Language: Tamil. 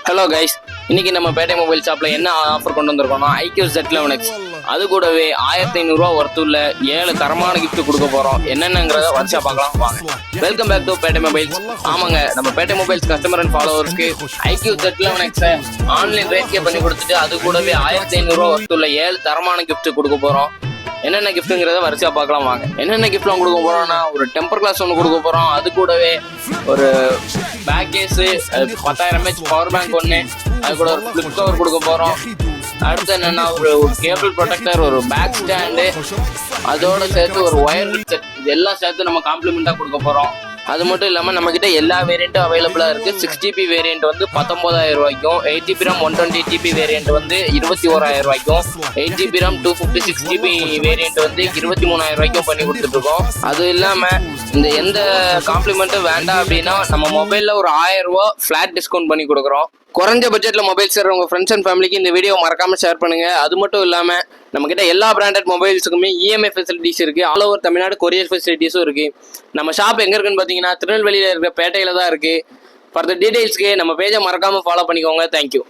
ஹலோ கைஸ், இன்னைக்கு நம்ம பேட்டை மொபைல் ஷாப்ல என்ன ஆஃபர் கொண்டு வந்திருக்கோம்னா iQOO Z11X அது கூடவே 1500 ரூபா ஒர்த்துள்ள 7 தரமான கிஃப்ட் கொடுக்க போறோம். என்னென்னங்கிறத வரிசையா பார்க்கலாம் வாங்க. Welcome back to Pettai mobiles. ஆமாங்க, நம்ம பேட்டை மொபைல்ஸ் கஸ்டமர் அண்ட் ஃபாலோவர்ஸ்க்கு iQOO Z11X ஆன்லைன் ரேட்கே பண்ணி கொடுத்துட்டு அது கூடவே 1500 ரூபா ஒர்த்துள்ள 7 தரமான கிஃப்ட் கொடுக்க போறோம். என்னென்ன கிஃப்ட்டுங்கிறத வரிசையா பார்க்கலாம் வாங்க. என்னென்ன கிஃப்ட்லாம் கொடுக்க போறோம்னா, ஒரு டெம்பர் கிளாஸ் ஒன்று கொடுக்க போறோம். அது கூடவே ஒரு back case, 10,000 mAh power bank ஒன்று, அது கூட ஒரு ஃபிளிப் கவர் கொடுக்க போறோம். அடுத்து என்னன்னா, ஒரு கேபிள் ப்ரொடெக்டர், ஒரு பேக் ஸ்டாண்டு, அதோட சேர்த்து ஒரு ஒயர் செட், இது எல்லாம் சேர்த்து நம்ம காம்ப்ளிமெண்டா கொடுக்க போறோம். அது மட்டும் இல்லாமல் நம்மக்கிட்ட எல்லா வேரியண்ட்டும் அவைலபிளாக இருக்குது. 6GB வேரியண்ட் வந்து 19,000 ரூபாய்க்கும், 8GB RAM 128GB வேரியண்ட் வந்து 21,000 ரூபாய்க்கும், 8GB RAM 256GB வேரியண்ட் வந்து 23,000 ரூபாய்க்கும் பண்ணி கொடுத்துட்ருக்கோம். அது இல்லாமல் இந்த எந்த காம்ப்ளிமெண்ட்டும் வேண்டாம் அப்படின்னா நம்ம மொபைலில் ஒரு 1000 ரூபா ஃப்ளாட் டிஸ்கவுண்ட் பண்ணி கொடுக்குறோம். குறைஞ்ச பட்ஜெட்டில் மொபைல் சேர் உங்கள் ஃப்ரெண்ட்ஸ் அண்ட் ஃபேமிலிக்கு இந்த வீடியோ மறக்காமல் ஷேர் பண்ணுங்கள். அது மட்டும் இல்லாமல் நம்மக்கிட்ட எல்லா பிராண்டட் மொபைல்ஸுக்குமே இஎம்ஐ ஃபெசிலிட்டிஸ் இருக்குது. ஆல் ஓவர் தமிழ்நாடு கொரியர் ஃபெசிலிட்டிஸும் இருக்குது. நம்ம ஷாப் எங்கே இருக்குன்னு பார்த்தீங்கன்னா திருநெல்வேலியில் இருக்கிற பேட்டையில் தான் இருக்குது. ஃபர்தர் டீடைல்ஸ்க்கு நம்ம பேஜை மறக்காமல் ஃபாலோ பண்ணிக்கோங்க. தேங்க்யூ.